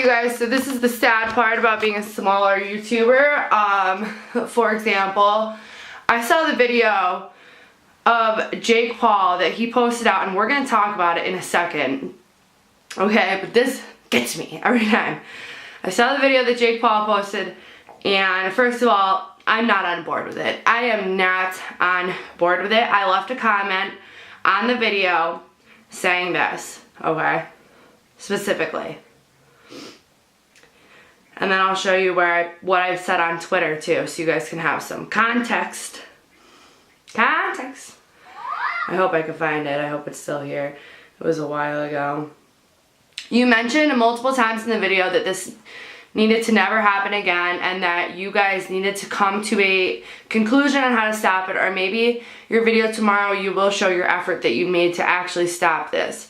you guys, so this is the sad part about being a smaller YouTuber. For example, I saw the video of Jake Paul that he posted out, and we're going to talk about it in a second. Okay, but this gets me every time. I saw the video that Jake Paul posted, and first of all, I'm not on board with it. I am not on board with it. I left a comment on the video saying this, okay, specifically. And then I'll show you what I've said on Twitter too, so you guys can have some context. Context. I hope I can find it. I hope it's still here. It was a while ago. You mentioned multiple times in the video that this needed to never happen again, and that you guys needed to come to a conclusion on how to stop it, or maybe your video tomorrow you will show your effort that you made to actually stop this.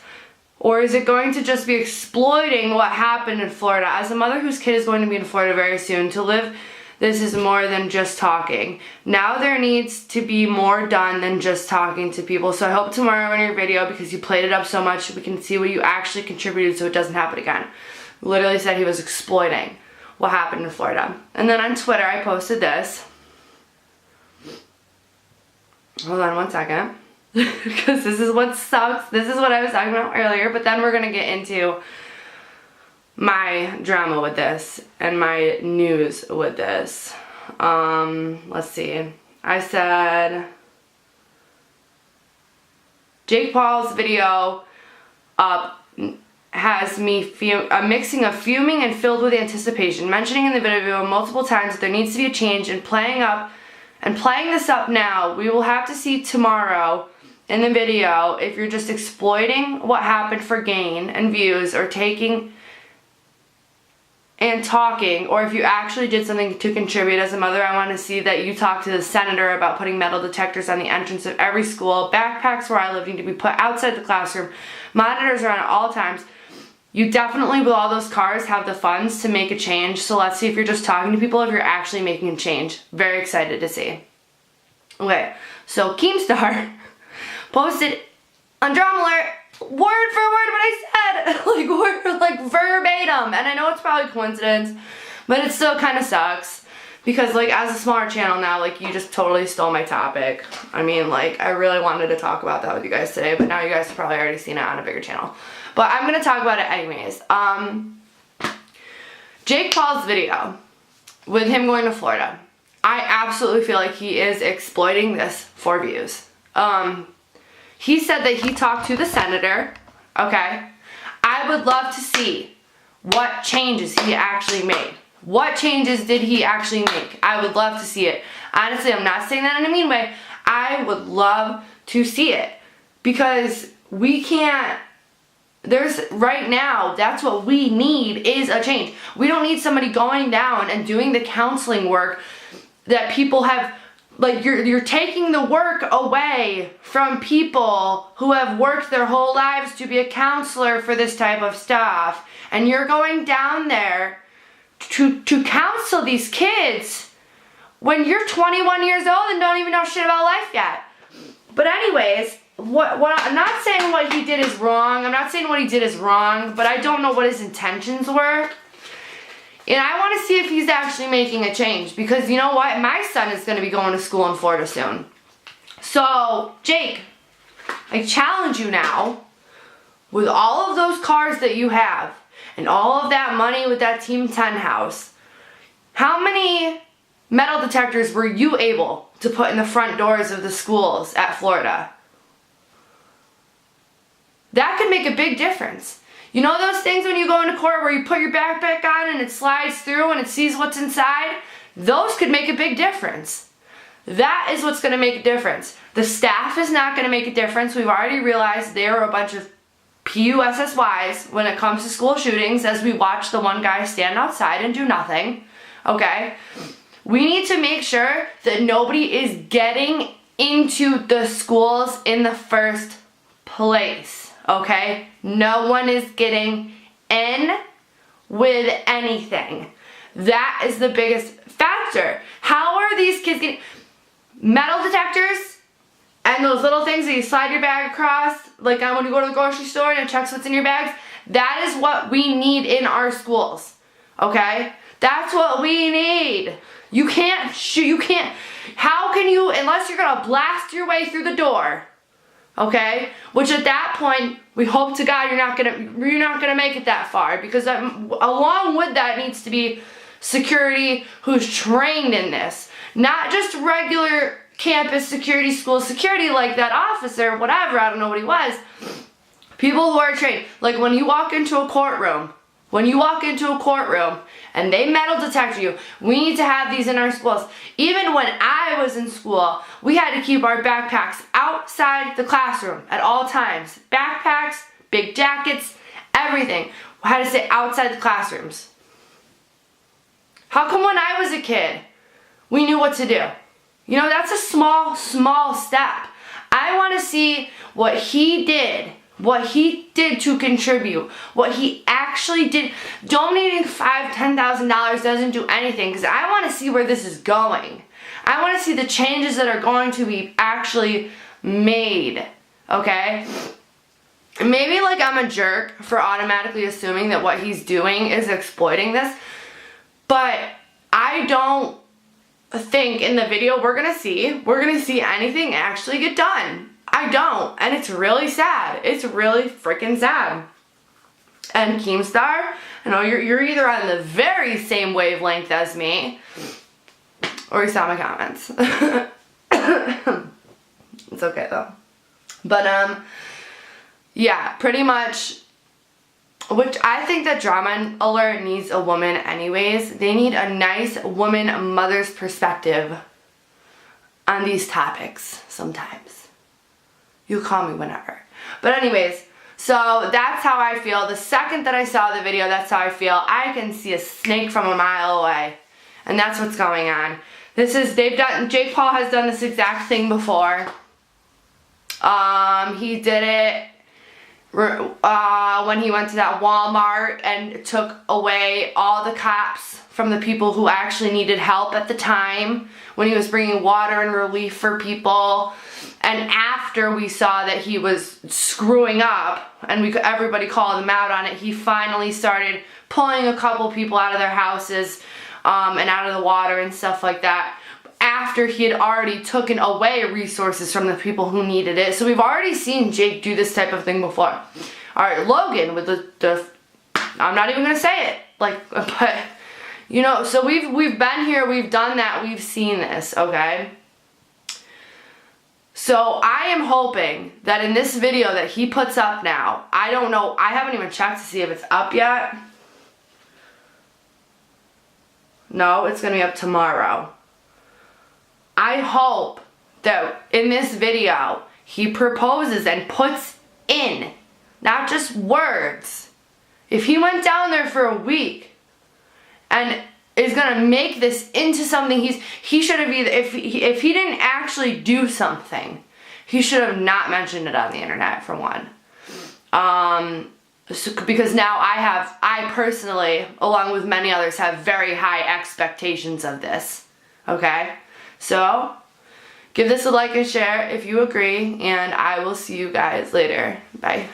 Or is it going to just be exploiting what happened in Florida? As a mother whose kid is going to be in Florida very soon, to live this is more than just talking. Now there needs to be more done than just talking to people. So I hope tomorrow in your video, because you played it up so much, we can see what you actually contributed so it doesn't happen again. Literally said he was exploiting what happened in Florida. And then on Twitter I posted this. Hold on one second. Because this is what sucks. This is what I was talking about earlier, but then we're gonna get into my drama with this and my news with this. Let's see. I said Jake Paul's video up has me mixing of fuming and filled with anticipation, mentioning in the video multiple times that there needs to be a change in playing this up now. We will have to see tomorrow in the video if you're just exploiting what happened for gain and views, or taking and talking, or if you actually did something to contribute. As a mother, I want to see that you talk to the senator about putting metal detectors on the entrance of every school. Backpacks where I live need to be put outside the classroom. Monitors are on at all times. You definitely, with all those cars, have the funds to make a change. So let's see if you're just talking to people, if you're actually making a change. Very excited to see. Okay, so Keemstar posted on Drama Alert word for word what I said, like verbatim. And I know it's probably coincidence, but it still kind of sucks, because like as a smaller channel now, like you just totally stole my topic. I mean, like I really wanted to talk about that with you guys today, but now you guys have probably already seen it on a bigger channel. But I'm gonna talk about it anyways. Jake Paul's video with him going to Florida, I absolutely feel like he is exploiting this for views. He said that he talked to the senator, okay? I would love to see what changes he actually made. What changes did he actually make? I would love to see it. Honestly, I'm not saying that in a mean way. I would love to see it, because we can't, right now, that's what we need, is a change. We don't need somebody going down and doing the counseling work that people have. Like, you're taking the work away from people who have worked their whole lives to be a counselor for this type of stuff. And you're going down there to counsel these kids when you're 21 years old and don't even know shit about life yet. But anyways, what I'm not saying what he did is wrong. I'm not saying what he did is wrong, but I don't know what his intentions were. And I want to see if he's actually making a change, because you know what? My son is going to be going to school in Florida soon. So, Jake, I challenge you now, with all of those cars that you have, and all of that money with that Team 10 house, how many metal detectors were you able to put in the front doors of the schools at Florida? That could make a big difference. You know those things when you go into court where you put your backpack on and it slides through and it sees what's inside? Those could make a big difference. That is what's going to make a difference. The staff is not going to make a difference. We've already realized they are a bunch of PUSSYs when it comes to school shootings, as we watch the one guy stand outside and do nothing. Okay? We need to make sure that nobody is getting into the schools in the first place. Okay? No one is getting in with anything. That is the biggest factor. How are these kids getting metal detectors and those little things that you slide your bag across, like when you go to the grocery store and it checks what's in your bags? That is what we need in our schools, okay? That's what we need. You can't, how can you, unless you're gonna blast your way through the door, okay? Which at that point, we hope to God you're not gonna make it that far, because along with that needs to be security who's trained in this. Not just regular campus security, school security like that officer, whatever, I don't know what he was. People who are trained. Like when you walk into a courtroom, and they metal detect you, we need to have these in our schools. Even when I was in school, we had to keep our backpacks outside the classroom at all times. Backpacks, big jackets, everything. We had to stay outside the classrooms. How come when I was a kid, we knew what to do? You know, that's a small step. I want to see what he did to contribute, what he actually did. Donating $5,000, $10,000 doesn't do anything, because I want to see where this is going. I want to see the changes that are going to be actually made, okay? Maybe like I'm a jerk for automatically assuming that what he's doing is exploiting this, but I don't think in the video we're gonna see anything actually get done. I don't, and it's really sad. It's really freaking sad. And Keemstar, I know you're either on the very same wavelength as me, or you saw my comments. It's okay though. But yeah, pretty much. Which I think that Drama Alert needs a woman anyways. They need a nice woman mother's perspective on these topics sometimes. You call me whenever. But anyways, so that's how I feel. The second that I saw the video, that's how I feel. I can see a snake from a mile away. And that's what's going on. Jake Paul has done this exact thing before. He did it when he went to that Walmart and took away all the cops from the people who actually needed help at the time, when he was bringing water and relief for people. And after we saw that he was screwing up and everybody called him out on it, he finally started pulling a couple people out of their houses and out of the water and stuff like that, after he had already taken away resources from the people who needed it. So we've already seen Jake do this type of thing before. Alright, Logan with the I'm not even gonna say it. But you know, so we've been here, we've done that, we've seen this, okay? So I am hoping that in this video that he puts up now, I don't know, I haven't even checked to see if it's up yet. No, it's gonna be up tomorrow. I hope that in this video, he proposes and puts in, not just words. If he went down there for a week and is gonna make this into something, he should have either, if he didn't actually do something, he should have not mentioned it on the internet, for one. Because now I personally, along with many others, have very high expectations of this, okay? So, give this a like and share if you agree, and I will see you guys later. Bye.